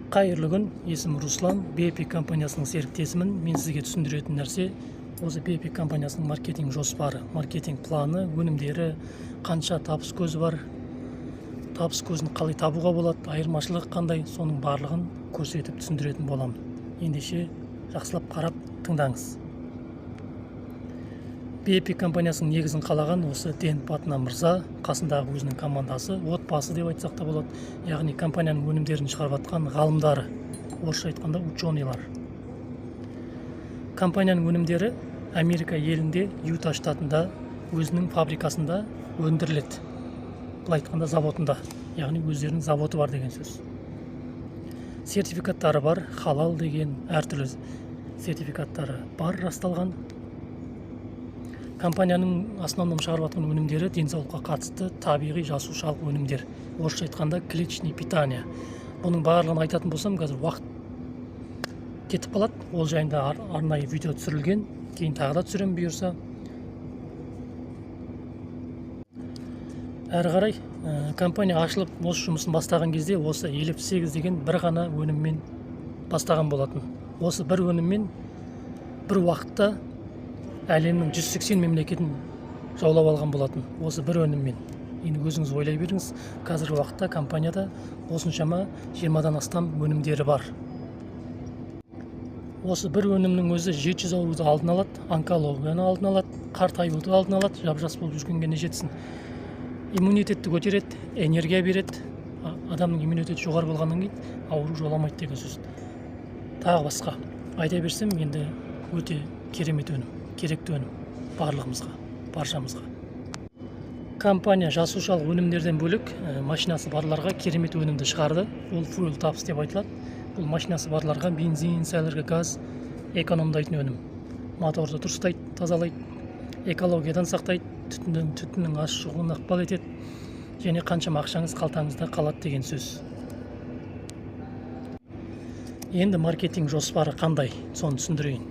Қайырлы күн, есімім Руслан, BP компаниясының серіктесімін. Мен сізге түсіндіретін нәрсе осы BP компаниясының маркетинг жоспары, маркетинг планы, өнімдері, қанша табыс көзі бар, табыс көзін қалай табуға болады, айырмашылығы қандай, соның барлығын көрсетіп түсіндіретін боламын. Ендеше жақсылап қарап тыңдаңыз. BP компаниясының негізін қалаған осы Дэн Патнам мырза, қасындағы өзінің командасы, отбасы деп айтсақ та болады. Яғни компанияның өнімдерін шығарып жатқан ғалымдары, орысша айтқанда ученыйлар. Компанияның өнімдері Америка елінде Юта штатында өзінің фабрикасында өндіріледі. Бұл айтқанда заводында, яғни өздерінің заводы бар деген сөз. Сертификаттары бар, халал деген әртүрлі сертификаттары бар, расталған. Компанияның основном шығарып жатқан өнімдері денсаулыққа қатысты табиғи жасушалық өнімдер. Орысша айтқанда клеточное питание. Бұның барлығын айтатын болсам, қазір уақыт кетіп қалады. Ол жайында арнайы видео түсірілген. Кейін тағы да түсіремін бұйырса. Әрі қарай компания ашылып осы жұмысын бастаған кезде осы 58 деген бір ғана өніммен бастаған болатын. Осы бір өніммен бір уақытта әлемнің 180 мемлекетін жаулап алған болатын, осы бір өніммен. Енді өзіңіз ойлай беріңіз, қазіргі уақытта компанияда осыншама 20-дан астам өнімдері бар. Осы бір өнімнің өзі 700 ауруды алдын алады, онкологияны алдын алады, қартаюды алдын алады, жап-жас болып жүргенге не жетсін. Иммунитетті көтереді, энергия береді. Адамның иммунитеті жоғары болғаннан кейін ауру жоламайды деген сөз. Тағы басқа айта берсем, енді өте керемет өнім, керекті өнім барлығымызға, баршамызға. Компания жасушалық өнімдерден бөлек машинасы барларға керемет өнімді шығарды. Ол fuel taps деп айтылады. Бұл машинасы барларға бензин, сайларға газ экономдайтын өнім. Моторды дұрыстайды, тазалайды, экологиядан сақтайды, түтіннің аз шығуына ықпал етеді, және қаншама ақшаңыз қалтаңызда қалады деген сөз. Енді маркетинг жоспары қандай, соны түсіндірейін.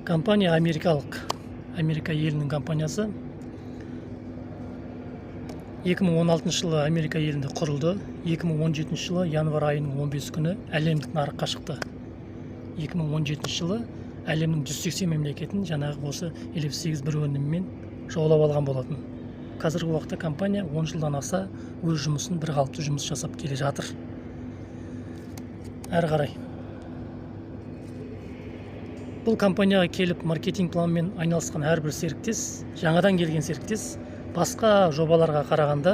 Компания Америка елінің компаниясы. 2016 жылы Америка елінде құрылды. 2017 жылы январ айының 15 күні әлемдік нарыққа шықты. 2017 жылы әлемнің 180 мемлекетін жаңағы осы 58 бір өніммен жаулап алған болатын. Қазіргі уақытта компания 10 жылдан аса өз жұмысын бір қалыпты жұмыс жасап келе жатыр. Әрі қарай бұл компанияға келіп маркетинг планымен айналысқан әрбір серіктес, жаңадан келген серіктес, басқа жобаларға қарағанда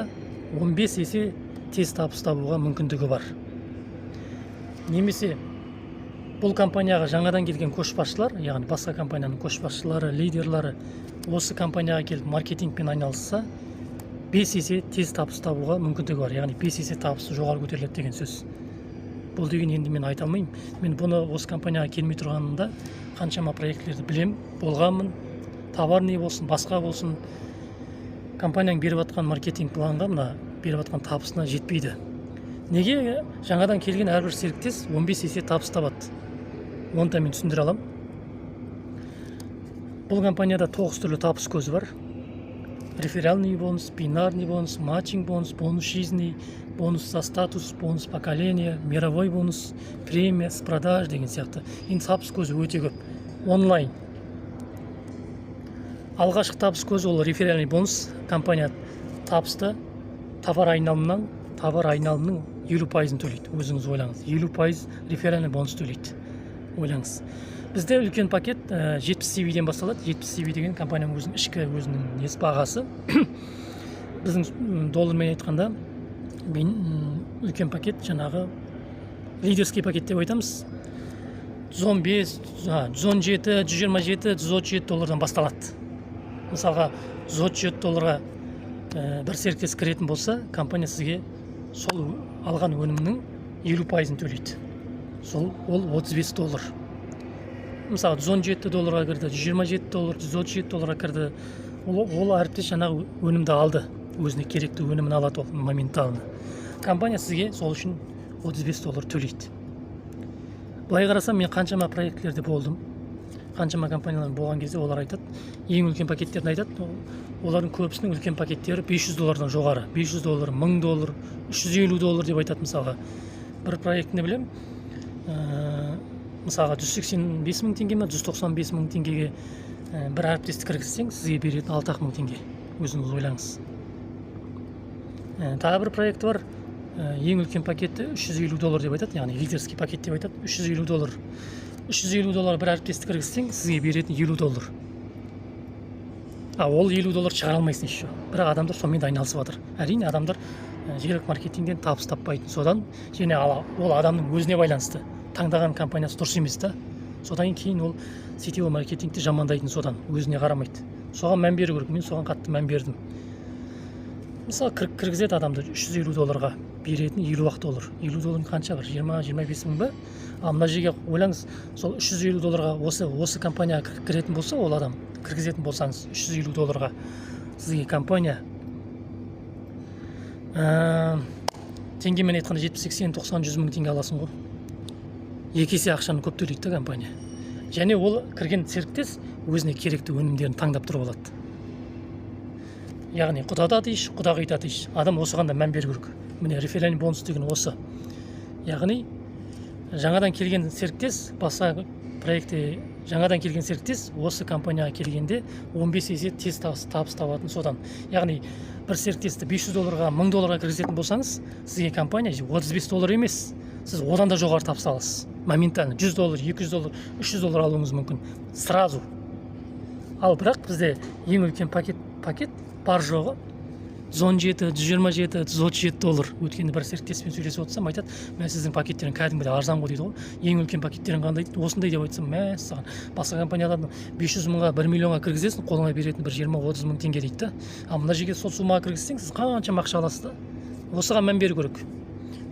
15 есе тез табыс табуға мүмкіндігі бар. Немесе бұл компанияға жаңадан келген көшбасшылар, яғни басқа компанияның көшбасшылары, лидерлары осы компанияға келіп маркетингпен айналысса, 5 есе тез табыс табуға мүмкіндігі бар. Яғни 5 есе табысы жоғары көтеріледі деген сөз. Бұл деген енді мен айта алмаймын. Мен бұны осы компанияға келмей тұрғанымда қаншама проектілерді білем, болғанмын. Товар не болсын, басқа болсын, компанияның беріп жатқан маркетинг планға, мына беріп жатқан табысына жетпейді. Неге жаңадан келген әрбір серіктес 15 есе табыс табады? Оны да мен түсіндіре аламын. Бұл компанияда 9 түрлі табыс көзі бар. Реферальный бонус, бинарный бонус, матчинг бонус, бонус жизни, бонус за статус, бонус поколения, мировой бонус, премия с продаж деген сияқты. Енді табыс көзі өте көп. Онлайн. Алғашқы табыс көзі ол реферальный бонус. Компания табысты товар айналымның 50%-ын төлейді. Өзіңіз ойлаңыз. 50% реферальный бонус төлейді. Ойлаңыз. Бізде үлкен пакет 70 CV-ден басталады. 70 CV деген компанияның өзінің нес бағасы. Біздің доллармен айтқанда үлкен пакет жаңағы лидерский пакет деп айтамыз. 115, 117, 127, 137 доллардан басталады. Мысалға 137 долларға бір серіктес кіретін болса, компания сізге сол алған өнімнің 50%-ын төлейді. Ол 35 доллар. Мысалы 117 долларға кірді, 127 доллар, 137 долларға кірді. Ол әріптес жаңағы өнімді алды. Өзіне керекті өнімін алады ол моменталны. Компания сізге сол үшін 35 доллар төлейді. Былай қарасам, мен қаншама проектлерде болдым. Қаншама компаниялар болған кезде олар айтады, ең үлкен пакеттерін айтады. Олардың көбісінің үлкен пакеттері $500 жоғары. $500, $1000, $350 деп айтады мысалға. бір проектіні білем, мысалға 185 мың теңге ме 195 мың теңгеге бір әріптесті кіргізсең, сізге беретін 6 мың теңге. Өзіңіз ойлаңыз. Тағы бір проект бар, ең үлкен пакетті $350 деп айтады, яғни лидерский пакет деп айтады. $350. $350 бір әріптесті кіргізсең, сізге беретін $50. Ол $50 шығара алмайсың еще. Бірақ адамдар сонымен айналысып жатыр. Әрине адамдар желілік маркетингден табыс таппайтын. Содан және ол адамның өзіне байланысты. Таңдаған компаниясы дұрыс емес та. Содан кейін ол сетевой маркетингті жамандайтын, содан өзіне қарамайды. Соған мән беру керек. Мен соған қатты мән бердім. Мысалы кіргізеді адамды $350 беретін $50. $50 қанша бір 20-25 мың ба? Ал мына жерге ойлаңыз, сол $350 осы компанияға кіретін болса, ол адам кіргізетін болсаңыз $350 сізге компания теңгемен айтқанда 70-80-90-100 мың теңге аласың ғой. Екі есе ақшаны көп төлейді компания. Және ол кірген серіктес өзіне керекті өнімдерін таңдап тұрып алады. Яғни құдада дейш, құдағида дейш. Адам осыған да мән беру керек. Міне реферальный бонус деген осы. Яғни жаңадан келген серіктес, басқа проектте жаңадан келген серіктес осы компанияға келгенде 15 есе тез табыс табатын содан. Яғни бір серіктесті $500-ға, $1000-ға кіргізетін болсаңыз, сізге компания $35 емес, сіз одан да жоғары табыс аласыз. Моментально $100, $200, $300 алуыңыз мүмкін. Сразу. Ал бірақ бізде ең үлкен пакет бар жоғы $117, $127, $137. Өткенде бір серіктеспен сөйлесіп отырсам, айтады, мен сіздің пакеттерің кәдімгідей арзан ғой дейді ғой. Ең үлкен пакеттерің қандай дейді? Осындай деп айтсам, саған басқа компаниялардан 500 мыңға 1 миллионға кіргізесің, қолыңа беретін бір 20-30 мың теңге дейді. Ал мына жерге сол суммаға кіргізсең, сіз қанша ақша аласыз да? Осыған мән беру керек.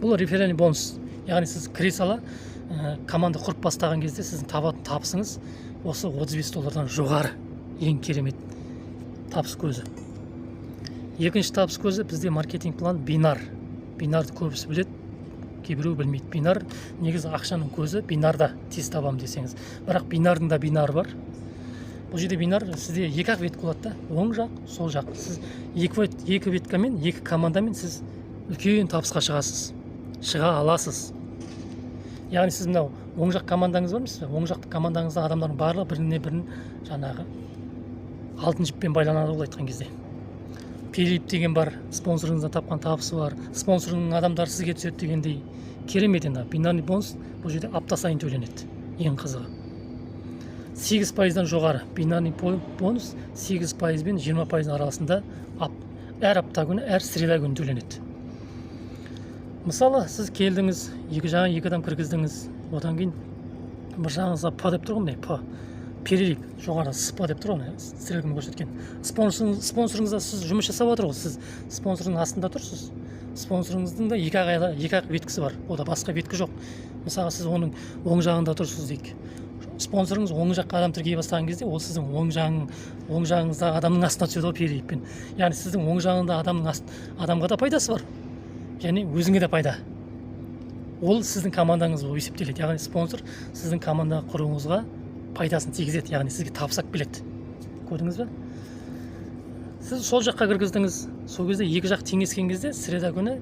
Бұл реферальный бонус. Яғни сіз кіре сала команда құрып бастаған кезде сіздің табатын табысыңыз осы $35 жоғары. Ең керемет табыс көзі. Екінші табыс көзі бізде маркетинг план бинар. Бинарды көбісі біледі, кейбіреу білмейді. Бинар негізі ақшаның көзі, бинарда тез табам десеңіз. Бірақ бинардың да бинары бар. Бұл жерде бинар сізде екі ақ ветка болады да, оң жақ, сол жақ. Сіз екі веткамен, екі командамен сіз үлкен табысқа шығасыз. Шыға аласыз. Яғни сіз мынау оң жақ командаңыз бар емес пе? Оң жақ командаңызда адамдардың барлығы бірін жаңағы алтын жіппен байланады ол айтқан кезде. Пелип деген бар, спонсорыңыздан тапқан табысы бар, спонсорының адамдары сізге түседі дегендей керемет енді. Бинарный бонус бұл жерде апта сайын төленеді. Ең қызығы. 8%-дан жоғары. Бинарный бонус 8% мен 20% арасында әр апта күні, әр среда күні төленеді. Мысалы, сіз келдіңіз, екі адам кіргіздіңіз, одан кейін бір жағыңызға па деп тұр ғой, міне, па. Перелик жоғары спа деп тұр ғой, стрелканы көрсеткен. Спонсорыңызда сіз жұмыс жасап отыр ғой, сіз спонсордың астында тұрсыз. Спонсорыңыздың да екі ақ веткісі бар, ода басқа веткі жоқ. Мысалы, сіз оның оң жағында тұрсыз дейік. Спонсорыңыз оң жаққа адам тіркей бастаған кезде, ол сіздің оң жағыңызда адамның астына түседі ғой переликпен. Яғни сіздің оң жағында адамға да пайдасы бар. Және өзіңе де пайда. Ол сіздің командаңыз болып есептеледі. Яғни спонсор сіздің команда құруыңызға пайдасын тигізеді, яғни сізге табыс алып келеді. Көрдіңіз бе? Сіз сол жаққа кіргіздіңіз. Сол кезде екі жақ теңескен кезде среда күні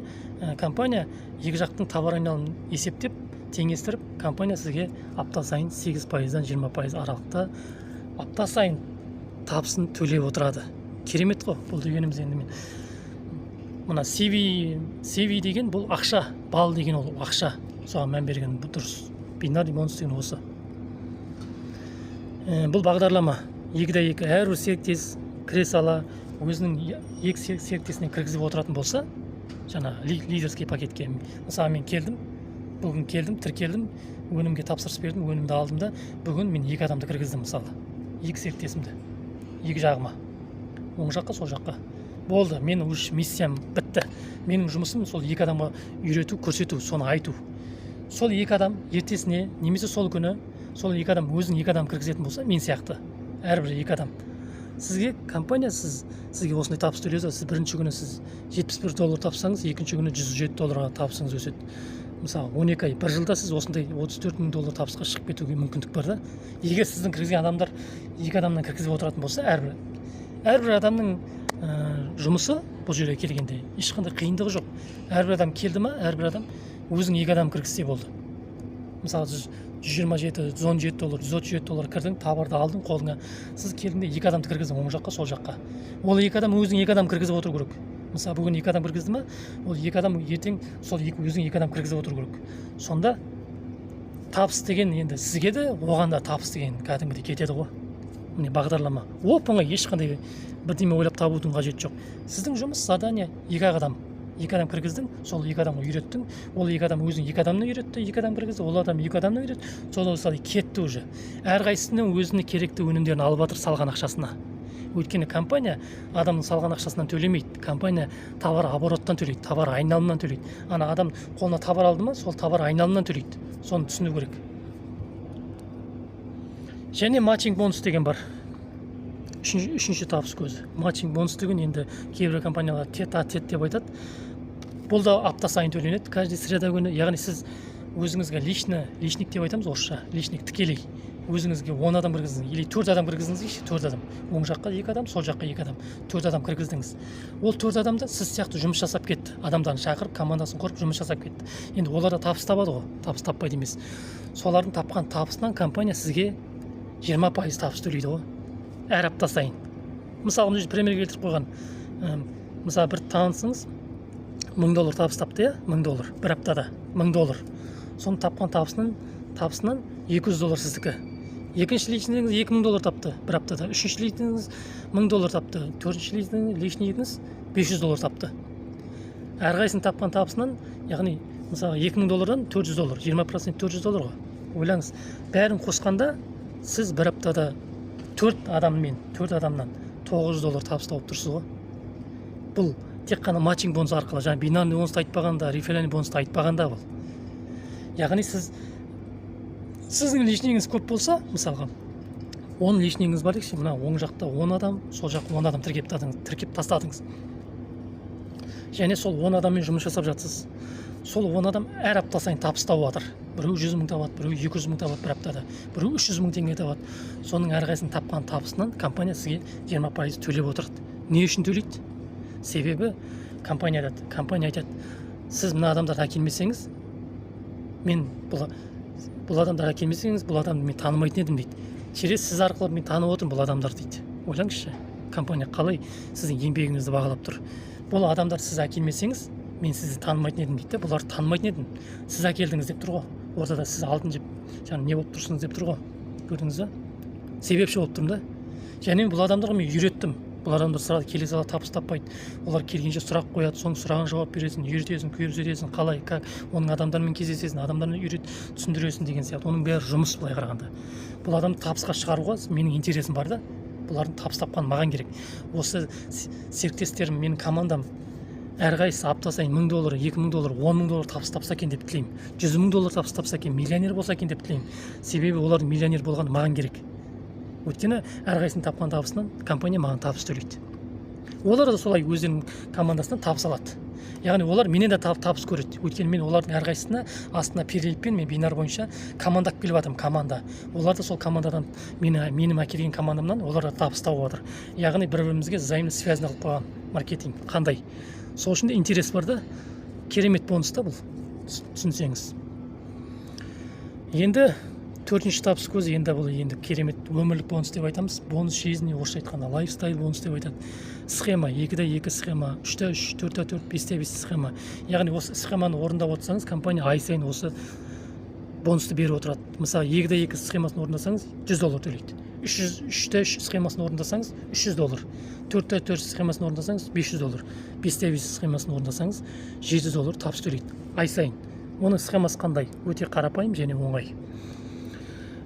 компания екі жақтың товар айналымын есептеп, теңестіріп, компания сізге апта сайын 8%-дан 20% аралықта апта сайын табысын төлеп отырады. Керемет қой, бұл дегеніміз енді мен. Мына CV деген бұл ақша, бал деген ол ақша. Соған мән берген бұл дұрыс. Бинарный бонус деген осы. Бұл бағдарлама 2-2 әрбір серіктес кіре сала өзінің екі серіктесіне кіргізіп отыратын болса, жаңа лидерский пакетке, мысалы мен бүгін келдім, тіркелдім, өнімге тапсырыс бердім, өнімді алдым да, бүгін мен екі адамды кіргіздім мысалы, екі серіктесімді, екі жағыма, оң жаққа, сол жаққа. Болды, менің миссиям бітті. Менің жұмысым сол екі адамға үйрету, көрсету, соны айту. Сол екі адам ертесіне, немесе сол күні, сол екі адам өзінің екі адам кіргізетін болса, мен сияқты, әрбір екі адам. Сізге компания сізге осындай табыс төлесе, сіз бірінші күні сіз $71 тапсаңыз, екінші күні $107 табысыңыз өседі. Мысалы, 12 ай, бір жылда сіз осындай $34,000 табысқа шығып кетуге мүмкіндік бар да. Егер сіздің кіргізген адамдар екі адамнан кіргізіп отыратын болса, әрбір адамның жұмысы бұл жерге келгенде ешқандай қиындығы жоқ. Әрбір адам келді ма, әрбір адам өзің 2 адам кіргізсе болды. Мысалы 127, 117 доллар, 137 доллар кірдің, товарды алдың қолыңа. Сіз келдіңде 2 адамды кіргіздің оң жаққа, сол жаққа. Ол 2 адам өзің 2 адам кіргізіп отыру керек. Мысалы бүгін 2 адам кіргізді ма, ол 2 адам ертең сол өзің 2 адам кіргізіп отыру керек. Сонда табыс деген енді сізге де, оған да табыс деген кәдімгідей кетеді ғой. Міне бағдарлама. Оп-оңай, ешқандай бірдеме ойлап табудың қажеті жоқ. Сіздің жұмыс задание 2 адам. 2 адам кіргіздің, сол 2 адамға үйреттің. Ол 2 адам өзің 2 адамны үйретті, 2 адам кіргізді, ол адам 2 адамны үйретті. Сол осылай кетті уже. Әрқайсысының өзіне керекті өнімдерін алып жатыр салған ақшасына. Өйткені компания адамның салған ақшасынан төлемейді. Компания товар обороттан төлейді, товар айналымнан төлейді. Ана адам қолына товар алды ма, сол товар айналымнан төлейді. Соны түсіну керек. Және матчинг бонус деген бар. Үшінші табыс көзі. Матчинг бонус деген енді кейбір компаниялар тет деп айтады. Бұл да апта сайын төленеді. Каждый среда күні, яғни сіз өзіңізге личник деп айтамыз орысша. Личник тікелей. Өзіңізге 10 адам кіргіздіңіз, или 4 адам кіргіздіңіз, 4 адам. Оң жаққа 2 адам, сол жаққа 2 адам. 4 адам кіргіздіңіз. Ол 4 адамда сіз сияқты жұмыс жасап кетті. Адамдарын шақырып, командасын құрып жұмыс жасап кетті. Енді олар да табыс табады ғой. Табыс таппайды емес. Солардың тапқан табысынан компания сізге 20% табыс төлейді ғой. Әр апта сайын. Мысалы, мына жерде пример келтіріп қойған. Мысалы, бір танысыңыз $1000 табыс тапты, $1000 бір аптада, $1000. Соны тапқан табысынан $200 сіздікі. Екінші личныйыңыз $2000 тапты бір аптада. Үшінші личныйыңыз $1000 тапты. Төртінші личныйыңыз $500 тапты. Әрқайсының тапқан табысынан, яғни мысалы $2000-дан $400, 20% $400 ғой. Ойлаңыз, бәрін қосқанда сіз бір аптада 4 адамнан $900 табыс тауып тұрсыз ғой. Бұл тек қана матчинг бонус арқылы, жаңа бинарный бонусты айтпағанда, реферальный бонусты айтпағанда бұл. Яғни сіздің лишнийіңіз көп болса, мысалға 10 лишнийіңіз бар дейікші, мына оң жақта 10 адам, сол жаққа 10 адам тіркеп тастадыңыз. Және сол 10 адаммен жұмыс жасап жатсыз. Сол 10 адам әр апта сайын табыс тауып жатыр. Біреу 100 мың табады, біреу 200 мың табады бір аптада, біреу 300 мың теңге табады. Соның әрқайсысын тапқан табысынан компания сізге 20% төлеп отырады. Не үшін төлейді? Себебі компания айтады, сіз мына адамдарды әкелмесеңіз, бұл адамдарға келмесеңіз, бұл адамды мен танымайтын едім дейді. Через сіз арқылы мен танып отырмын бұл адамдарды дейді. Ойлаңызшы, компания қалай сіздің еңбегіңізді бағалап тұр. Бұл адамдар сіз әкелмесеңіз, мен сізді танымайтын едім дейді. Бұларды танымайтын едім. Сіз әкелдіңіз деп тұр ғой. Ортада сіз алдын жеп, жаңа не болып тұрсыңыз деп тұр ғой. Көрдіңіз бе? Себепші болып тұрмын да. Және бұл адамдарға мен үйреттім. Бұл адамдар сразу келе сала табыс таппайды. Олар келгенше сұрақ қояды, соның сұрағын жауап бересің, үйретесің, көрсетесің, қалай, как, оның адамдармен кездесесің, адамдармен түсіндіресің деген сияқты. Оның бәрі жұмыс былай қарағанда. Бұл адамды табысқа шығаруға менің интересім бар да. Бұлардың табыс тапқаны маған керек. Осы серіктестерім, менің командам әрқайсысы апта сайын $1000, $2000, $10,000 табыс тапса екен деп тілеймін. $100,000 табыс тапса екен, миллионер болса екен деп тілеймін. Себебі олардың миллионер болғаны маған керек. Өйткені әрқайсының тапқан табысынан компания маған табыс төлейді. Олар да солай өздерінің командасынан табыс алады. Яғни олар менен де табыс көреді. Өйткені мен олардың әрқайсысына астына переліппен мен бинар бойынша команда келіп жатырмын, команда. Олар да сол командадан менің әкелген командамнан олар да табыс тауып жатыр. Яғни бір-бірімізге взаимно связано қылып қойған маркетинг қандай. Сол үшін де интерес бар да, керемет бонус та бұл, түсінсеңіз. Енді төртінші табыс көзі, енді керемет өмірлік бонус деп айтамыз. Бонус жизни, орысша айтқанда лайфстайл бонус деп айтады. Схема, 2-2 схема, 3-3, 4-4, 5-5 схема. Яғни осы схеманы орындап отырсаңыз, компания ай сайын осы бонусты беріп отырады. Мысалы, 2-2 схемасын орындасаңыз, $100 төлейді. 3-3 схемасын орындасаңыз, $300. 4-4 схемасын орындасаңыз, $500. 5-5 схемасын орындасаңыз, $700 табыс төлейді ай сайын. Оның схемасы қандай? Өте қарапайым және оңай.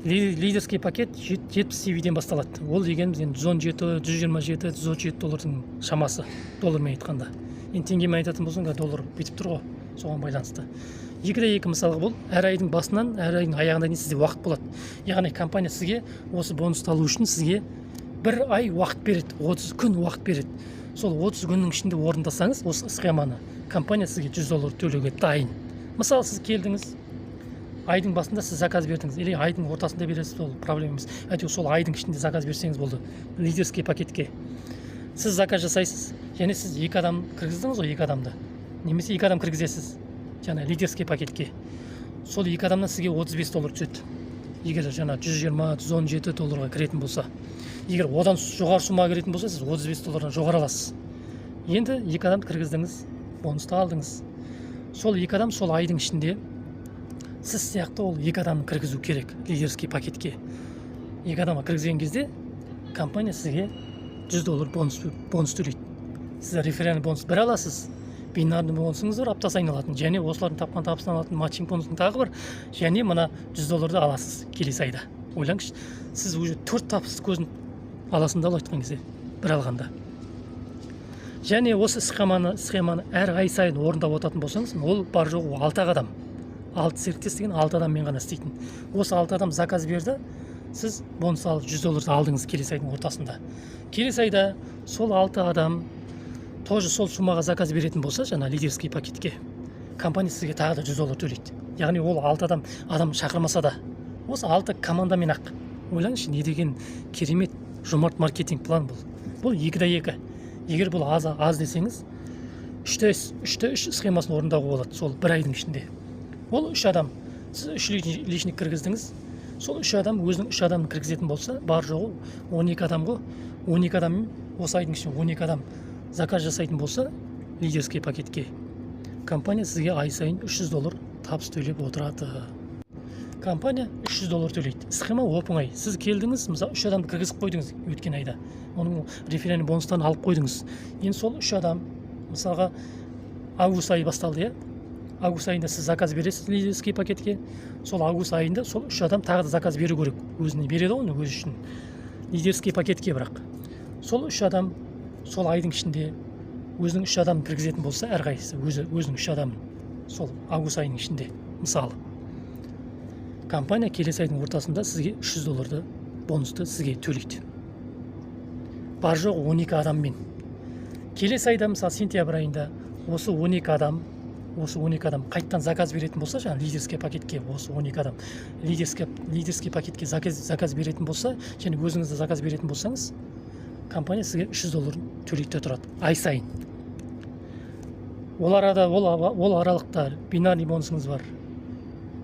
Лидерский пакет 70 CV-ден басталады. Ол дегеніміз енді 117, 127, 137 доллардың шамасы, доллармен айтқанда. Енді теңгемен айтатын болсаң, доллар бітіп тұр ғой, соған байланысты. 2-2 мысалға бұл, әр айдың басынан, әр айдың аяғына дейін сізде уақыт болады. Яғни компания сізге осы бонусты алу үшін сізге бір ай уақыт береді, 30 күн уақыт береді. Сол 30 күннің ішінде орындасаңыз, осы схеманы, компания сізге $100 төлеуге дайын. Мысалы, сіз келдіңіз, айдың басында сіз заказ бердіңіз, или айдың ортасында бересіз, ол проблема емес. Әйтеуір сол айдың ішінде заказ берсеңіз болды, лидерский пакетке. Сіз заказ жасайсыз, және сіз 2 адам кіргіздіңіз ғой, 2 адамды. Немесе 2 адам кіргізесіз. жаңа лидерский пакетке. Сол 2 адамнан сізге 35 доллар түседі. Егер жаңа 120-117 долларға кіретін болса, егер одан жоғары суммаға кіретін болса, сіз 35 доллардан жоғары аласыз. Енді 2 адамды кіргіздіңіз, бонусты алдыңыз. Сол 2 адам сол айдың ішінде сіз сияқты ол 2 адамды кіргізу керек лидерский пакетке. 2 адамға кіргізген кезде компания сізге 100 доллар бонус төлейді. Сіз реферальный бонус бір аласыз. Бинарный бонусыңыз бар, апта сайын алатын. Және осылардың тапқан табысынан алатын матчинг бонусың тағы бар. Және мына 100 долларды аласыз келесі айда. Ойлаңызшы, сіз уже 4 табыс көзін аласың да айтқан кезде бір алғанда. Және осы схеманы әр ай сайын орындап отыратын болсаңыз, ол бар жоғы 6 адам. 6 серіктес деген 6 адаммен ғана істейтін. Осы 6 адам заказ берді, сіз бонус алып 100 долларды алдыңыз келесі айдың ортасында. Келесі айда сол 6 адам тоже сол суммаға заказ беретін болса, жаңа лидерский пакетке, компания сізге тағы да 100 доллар төлейді. Яғни ол 6 адам шақырмаса да, осы 6 командамен ақ. Ойлаңызшы, не деген керемет жомарт маркетинг план бұл. Бұл 2-2. Егер бұл аз десеңіз, 3-3 схемасын орындауға болады сол бір айдың ішінде. Ол 3 адам, сіз 3 личник кіргіздіңіз, сол 3 адам өзінің 3 адамын кіргізетін болса, бар жоғы 12 адам ғой. 12 адаммен осы айдың ішінде 12 адам заказ жасайтын болса, лидерский пакетке, компания сізге ай сайын 300 доллар табыс төлеп отырады. Компания 300 доллар төлейді. Схема оп-оңай. Сіз келдіңіз, мысалы 3 адамды кіргізіп қойдыңыз өткен айда. Оның реферальный бонустан алып қойдыңыз. Енді сол 3 адам, мысалға август айы басталды, август айында сіз заказ бересіз лидерский пакетке. Сол август айында сол 3 адам тағы да заказ беру керек. Өзіне береді ғой, өзі үшін. Лидерский пакетке бірақ. Сол 3 адам сол айдың ішінде өзінің 3 адамын кіргізетін болса, әрқайсысы өзінің 3 адамын сол август айының ішінде, мысалы, компания келесі айдың ортасында сізге 300 долларды бонусты сізге төлейді. Бар жоқ 12 адаммен. Келесі айда, мысалы, сентябрь айында осы 12 адам қайттан заказ беретін болса, жаңа лидерский пакетке осы 12 адам лидерский пакетке заказ беретін болса, және өзіңізді заказ беретін болсаңыз, компания сізге 300 доллар төлейді тұрады ай сайын. Ол аралықта бинарный бонусыңыз бар,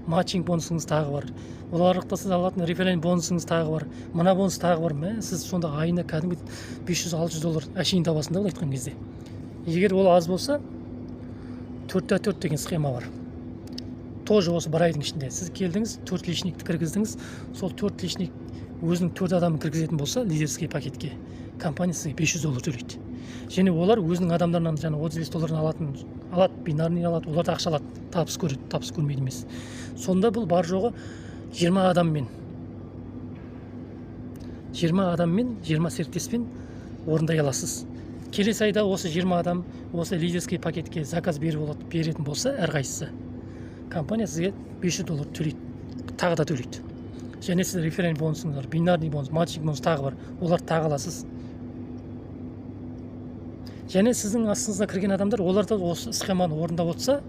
матчинг бонусыңыз тағы бар. Ол аралықта сіз алатын реферальный бонусыңыз тағы бар, мына бонус тағы бар. Сіз сонда айына кәдімгі 500-600 доллар әшейін табасында ол айтқан кезде. Егер ол аз болса, 4-4 деген схема бар. Тоже осы бір айдың ішінде сіз келдіңіз, 4 личникті кіргіздіңіз, сол 4 личник өзінің 4 адамын кіргізетін болса, лидерский пакетке, компания сізге 500 доллар төлейді. Және олар өзінің адамдарынан жаңа 35 долларын алады, бинарный алады, олар да ақша алады, табыс көреді, табыс көрмейді емес. Сонда бұл бар жоғы 20 адаммен, 20 серіктеспен орындай аласыз. Келесі айда осы 20 адам осы лидерский пакетке заказ беретін болса, әрқайсысы, компания сізге 500 доллар төлейді, тағы да төлейді. Және сіз реферальный бонусыңыз бар, бинарный бонус, матчинг бонус тағы бар, олар тағы аласыз. Және сіздің астыңызда кірген адамдар, олар да осы схеманы орындап отырса,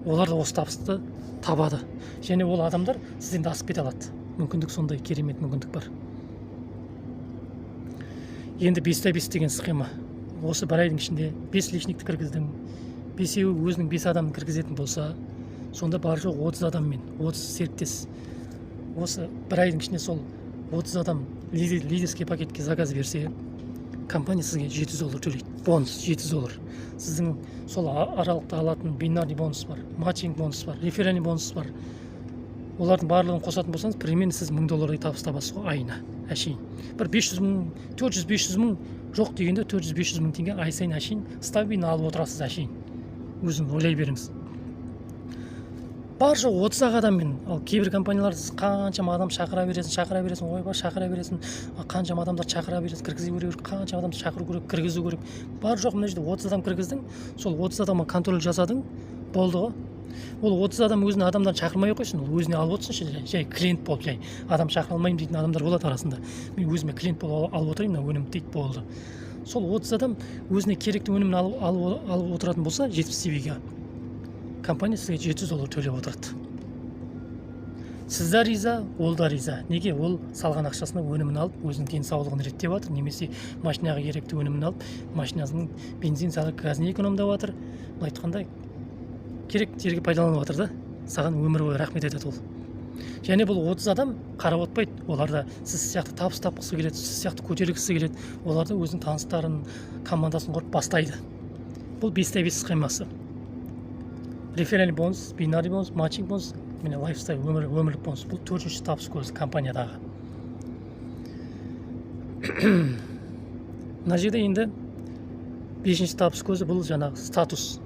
олар да осы табысты табады. Және ол адамдар сізден де асып кете алады. Мүмкіндік сондай, керемет мүмкіндік бар. Енді 5-5 деген схема. Осы бір айдың ішінде 5 личникті кіргіздің, 5-еуі өзінің 5 адамын кіргізетін болса, сонда бар жоқ 30 адаммен, 30 серіктес. Осы бір айдың ішінде сол 30 адам лидерский пакетке заказ берсе, компания сізге 700 доллар төлейді. Бонус 700 доллар. Сіздің сол аралықта алатын бинарный бонус бар, матчинг бонус бар, реферальный бонус бар. Олардың барлығын қосатын болсаңыз, примерно сіз 1000 доллардай табыс табасыз ғой айына. Әшейін. Бір 500 мың, 400-500 мың жоқ дегенде 400-500 мың теңге ай сайын әшейін стабильно алып отырасыз әшейін. Өзін ойлай беріңіз. Бар жоқ 30 адаммен, ал кейбір компаниялар сіз қаншама адам шақыра бересің, ойбай шақыра бересің, қаншама адамдар шақыра бересің, кіргізу керек, қаншама адамды шақыру керек, кіргізу керек. Бар жоқ мына жерде 30 адам кіргіздің, сол 30 адамға контроль жасадың, болды ғой. Ол 30 адам өзіне адамдан шақырмай қойсын, ол өзіне алып отырсыншы, жай клиент болып, жай адам шақыра алмаймын дейтін адамдар болады арасында. Мен өзіме клиент болып алып отырайын, мына өнімді дейді, болды. Сол 30 адам өзіне керекті өнімін алып отыратын болса, 70 CV-ге компания сізге 700 доллар төлеп отырады. Сіз де риза, ол да риза. Неге? Ол салған ақшасына өнімін алып, өзінің денсаулығын реттеп жатыр, немесе машинаға керекті өнімін алып, машинасының бензин салып газын экономдап жатыр. Бұл айтқанда керек жерге пайдаланып жатыр да, саған өмір бойы рахмет айтады ол. Және бұл 30 адам қарап отпайды, оларда сіз сияқты табыс тапқысы келеді, сіз сияқты көтерілгісі келеді, оларды өзінің таныстарын, командасын құрып бастайды. Бұл 5-5 схемасы. Реферал бонус, бинарный бонус, матчинг бонус, міне лайфстайл, өмірлік бонус. Бұл 4-ші табыс көзі компаниядағы. Мына жерде енді 5-ші табыс көзі бұл жаңағы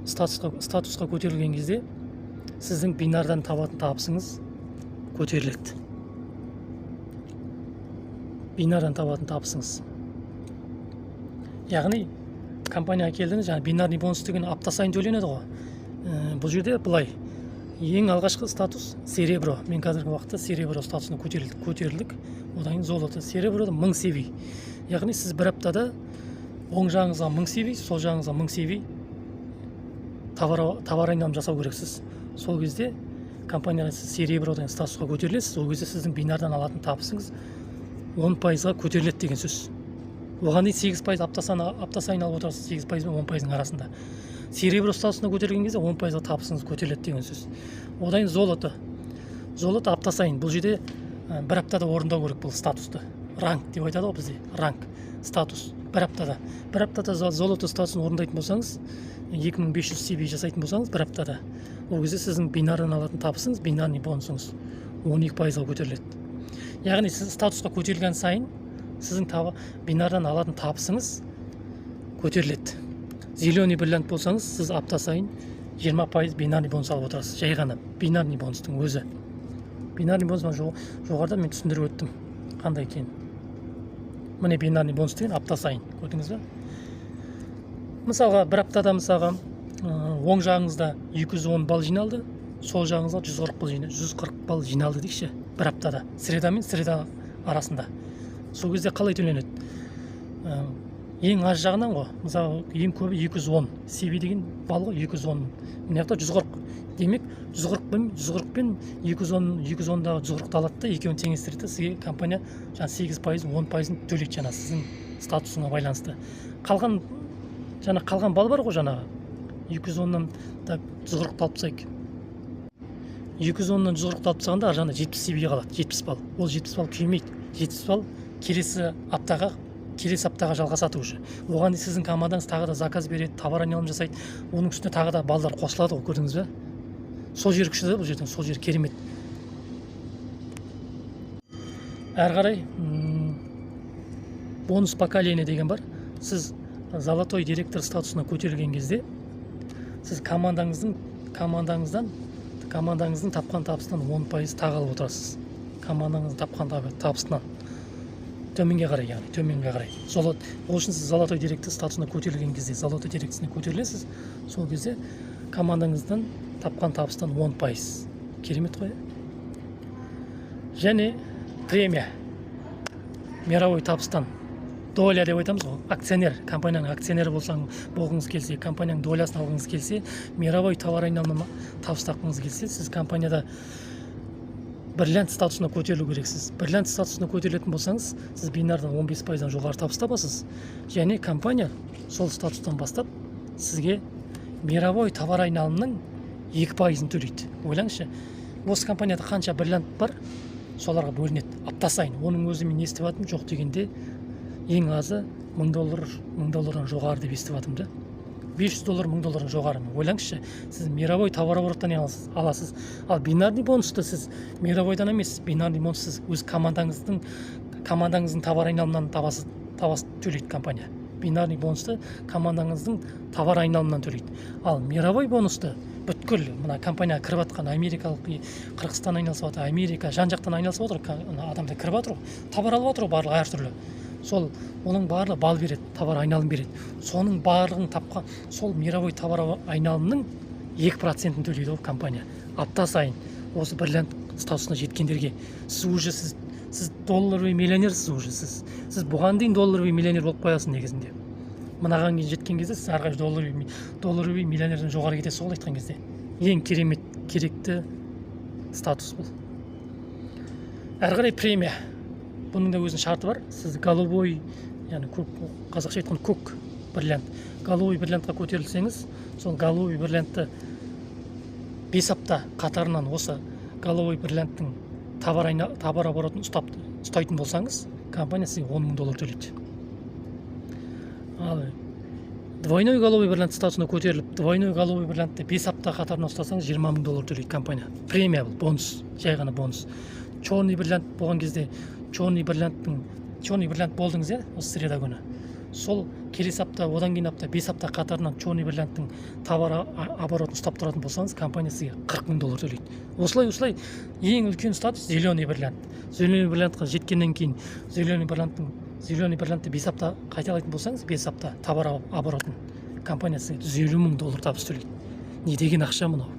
статусқа көтерілген кезде сіздің бинардан табатын табысыңыз көтеріледі. Бинардан табатын табысыңыз. Яғни компанияға келдіңіз, жаңа бинарный бонус деген апта сайын төленеді ғой. Бұл жерде былай. Ең алғашқы статус серебро. Мен қазіргі уақытта серебро статусына көтерілдік. Одан кейін золото. Сереброда 1000 CV. Яғни сіз бір аптада оң жағыңызға 1000 CV, сол жағыңызға 1000 CV товар айналым жасау керексіз. Сол кезде компанияға сіз серебродан статусқа көтерілесіз. Ол кезде сіздің бинардан алатын табысыңыз 10%-ға көтеріледі деген сөз. Оған дейін 8% апта сайын алып отырасыз, 8% мен 10%-ның арасында. Серебро статусына көтерілген кезде 10%-ға табысыңыз көтеріледі деген сөз. Одан кейін золото. Золото апта сайын. Бұл жерде бір аптада орындау керек бұл статусты. Ранг деп айтады ғой бізде. Ранг, статус. Бір аптада золото статусын орындайтын болсаңыз, 2500 CV жасайтын болсаңыз, бір аптада. Ол кезде сіздің бинардан алатын табысыңыз, бинарный бонусыңыз 12%-ға көтеріледі. Яғни сіз статусқа көтерілген сайын, сіздің бинардан алатын табысыңыз көтеріледі. Зеленый бриллиант болсаңыз, сіз апта сайын 20% бинарный бонус алып отырасыз. Жай ғана бинарный бонустың өзі. Бинарный бонус жоғарыда мен түсіндіріп өттім қандай екенін. Міне бинарный бонус деген апта сайын, көрдіңіз бе? Мысалға, бір аптада оң жағыңызда 210 балл жиналды, сол жағыңызда 140 балл жиналды дейікші, бір аптада. Среда мен среда арасында. Сол кезде қалай төленеді? Ең аз жағынан ғой, мысалы, ең көбі 210. CV деген балл ғой, 210. Мына жақта 140. Демек, 140 пен 210-дағы 140-ды алады да, екеуін теңестіреді, сізге компания 8%, 10%-ын төлейді жаңа сіздің статусыңа байланысты. Қалған балл бар ғой жаңағы. 210-нан 140-ды алып тастайық. 210-нан 140-ды алып тастағанда ар жағында 70 CV қалады, 70 балл. Ол 70 балл күймейді. 70 балл келесі аптаға жалғасады уже. Оған сіздің командаңыз тағы да заказ береді, товар айналым жасайды. Оның үстіне тағы да балдар қосылады ғой, көрдіңіз бе? Сол жер күшті да, бұл жердің сол жер керемет. Әрі қарай бонус поколение деген бар. Сіз золотой директор статусына көтерілген кезде сіз командаңыздың тапқан табысынан 10% тағы алып отырасыз. Командаңыздың тапқан табысынан төменге қарай, яғни төменге қарай. Ол үшін сіз золотой директор статусына көтерілген кезде, золотой директорына көтерілесіз. Сол кезде командаңыздан тапқан табыстан 10%. Керемет қой. Және премия. Мировой табыстан. Доля деп айтамыз ғой. Акционер, компанияның акционері болғыңыз келсе, компанияның долясын алғыңыз келсе, мировой товар айналымына табыс тапқыңыз келсе, сіз компанияда бриллиант статусына көтерілу керексіз. Бриллиант статусына көтерілетін болсаңыз, сіз бинардан 15%-дан жоғары табыс табасыз. Және компания сол статустан бастап сізге мировой товар айналымның 2%-ын төлейді. Ойлаңызшы, осы компанияда қанша бриллиант бар, соларға бөлінеді апта сайын. Оның өзі мен естіп жатырмын, жоқ дегенде ең азы $1000 жоғары деп естіп жатырмын да. $500 $1000 жоғары. Ойлаңызшы, сіз мировой товарообороттан аласыз. Ал бинарный бонусты сіз мировойдан емес, бинарный бонус сіз өз командаңыздың товар айналымынан табасы төлейді компания. Бинарный бонусты командаңыздың товар айналымынан төлейді. Ал мировой бонусты бүткіл мына компанияға кіріп жатқан америкалық, Қырғызстан айналысып жатыр, Америка жан-жақтан айналысып отыр, адамдар кіріп жатыр, товар алып жатыр барлығы әртүрлі. Оның барлығы балл береді, товар айналым береді. Соның барлығын тапқан, сол мировой товар айналымның 2%-ін төлейді ол компания. Апта сайын осы бриллиант статусына жеткендерге. Сіз долларовый миллионерсіз уже. Сіз бұған дейін долларовый миллионер болып қоясың негізінде. Мынаған кейін жеткен кезде сіз әрқайшы долларовый миллионерден жоғары кетесіз ғой айтқан кезде. Ең керемет, керекті статус бұл. Әрі қарай премия. Бұның да өзінің шарты бар. Сіз голубой, яғни қазақша айтқан көк бриллиант. Голубой бриллиантқа көтерілсеңіз, сол голубой бриллиантты 5 апта қатарынан осы головой бриллианттың товар оборотын ұстайтын болсаңыз, компания сізге $10,000 төлейді. Ал двойной головой бриллиант статусына көтеріліп, двойной головой бриллиантты 5 апта қатарынан ұстасаңыз $20,000 төлейді компания. Премия бұл, бонус, жай ғана бонус. Черный бриллиант болған кезде, черный бриллиант болдыңыз, осы среда күні. Сол келесі апта, одан кейін апта, 5 апта қатарынан черный бриллианттың товар оборотын ұстап тұратын болсаңыз, компания сізге $40,000 төлейді. Осылай ең үлкен статус зеленый бриллиант. Зеленый бриллиантқа жеткеннен кейін, зеленый бриллиантты 5 апта қайталайтын болсаңыз, 5 апта товар оборотын компания сізге $150,000 табыс төлейді. Не деген ақша мынау?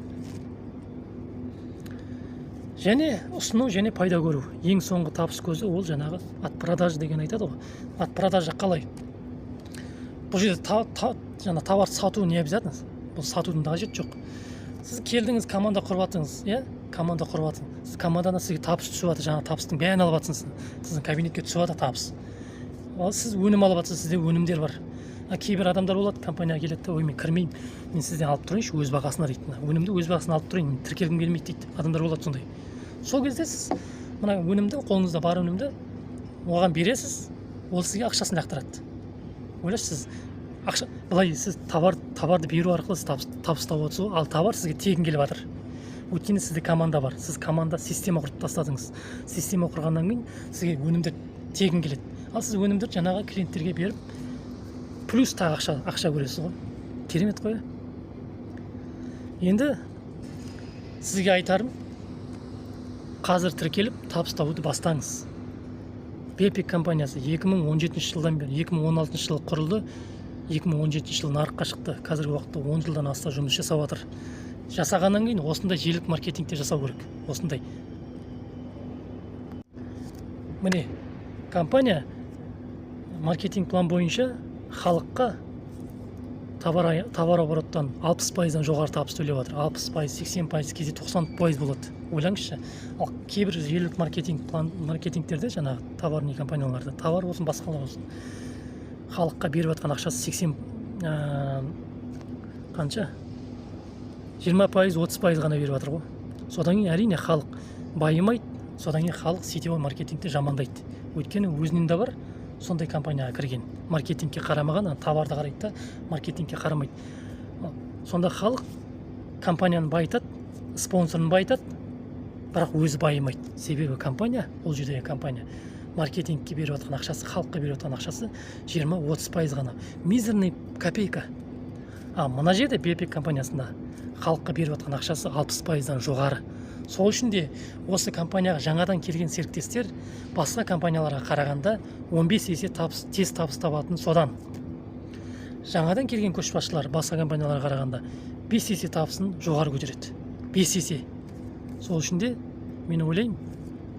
Және ұсыну және пайда көру. Ең соңғы табыс көзі ол жаңағы от продажи деген айтады ғой. От продажи қалай? Бұл жерде товар сату не обязательно? Бұл сатудың да қажеті жоқ. Сіз келдіңіз, команда құрып жатсыңыз, команда құрып жатсың. Сіз командадан сізге табыс түсіп жатыр, жаңа табыстың бәрін алып жатсыңыз. Сіздің кабинетке түсіп жатыр табыс. Ал сіз өнім алып жатсыз, сізде өнімдер бар. Кейбір адамдар болады, компанияға келеді де, ой, мен кірмеймін, мен сізден алып тұрайыншы өз бағасына дейді. Өнімді өз бағасына алып тұрайын, мен тіркелгім келмейді дейді. Адамдар болады сондай. Сол кезде сіз мына өнімді, қолыңызда бар өнімді оған бересіз, ол сізге ақшасын лақтырады. Ойлайсыз, сіз былай сіз товарды беру арқылы сіз табыс тауып отырсыз, ал товар сізге тегін келіп жатыр. Өйткені сізде команда бар. Сіз команда система құрып тастадыңыз. Система құрғаннан кейін сізге өнімдер тегін келеді. Ал сіз өнімдерді жаңағы клиенттерге беріп, плюс тағы ақша көресіз ғой. Керемет қой. Енді сізге айтарым, қазір тіркеліп табыс табуды бастаңыз. BP компаниясы 2017 жылдан бері, 2016 жылы құрылды, 2017 жылы нарыққа шықты. Қазіргі уақытта 10 жылдан аса жұмыс жасап жатыр. Жасағаннан кейін осындай желілік маркетингте жасау керек. Осындай. Міне, компания маркетинг план бойынша халыққа товар обороттан 60%-дан жоғары табыс төлеп жатыр. 60%, 80%, кейде 90% болады. Ойлаңызшы. Ал кейбір желілік маркетингтерде жаңағы товарный компанияларда, товар болсын, басқалар болсын, халыққа беріп жатқан ақшасы 80 қанша? 20%, 30% ғана беріп жатыр ғой. Содан кейін әрине халық байымайды, содан кейін халық сетевой маркетингте жамандайды. Өйткені өзінен де бар сондай компанияға кірген. Маркетингке қарамаған, товарды қарайды да, маркетингке қарамайды. Сонда халық компанияны байытады, спонсорын байытады, бірақ өзі байымайды. Себебі компания, ол жердегі компания, маркетингке беріп жатқан ақшасы, халыққа беріп жатқан ақшасы 20-30% ғана. Мизерный копейка. Мына жерде BP компаниясында халыққа беріп жатқан ақшасы 60%-дан жоғары. Сол үшін де осы компанияға жаңадан келген серіктестер басқа компанияларға қарағанда 15 есе тез табыс табатын содан. Жаңадан келген көшбасшылар басқа компанияларға қарағанда 5 есе табысын жоғары көтереді. 5 есе. Сол үшін де мен ойлаймын,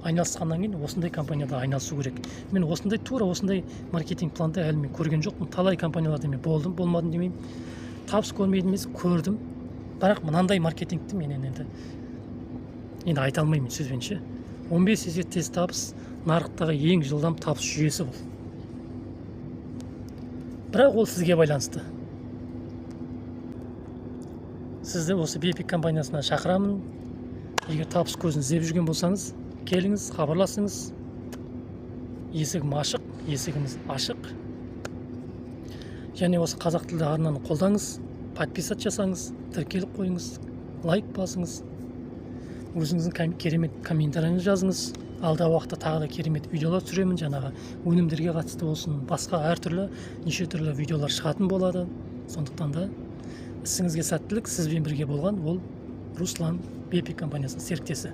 айналысқаннан кейін осындай компанияда айналысу керек. Мен тура осындай маркетинг планды әлі мен көрген жоқпын. Талай компанияларда мен болдым, болмадым демеймін. Табыс көрмедім емес, көрдім. Бірақ мынандай маркетингті мен енді айта алмаймын сөзбенше. 15 есе тез табыс нарықтағы ең жылдам табыс жүйесі бұл. Бірақ ол сізге байланысты. Сізді осы BP компаниясына шақырамын. Егер табыс көзін іздеп жүрген болсаңыз, келіңіз, хабарласыңыз. Есігім ашық, есігіміз ашық. Және осы қазақ тілді арнаны қолдаңыз, подписат жасаңыз, тіркеліп қойыңыз, лайк басыңыз. Өзіңіздің керемет комментарийіңізді жазыңыз. Алдағы уақытта тағы да керемет видеолар түсіремін, жаңағы өнімдерге қатысты болсын, басқа әртүрлі, неше түрлі видеолар шығатын болады. Сондықтан да ісіңізге сәттілік, сізбен бірге болған ол Руслан, BP компаниясының серіктесі.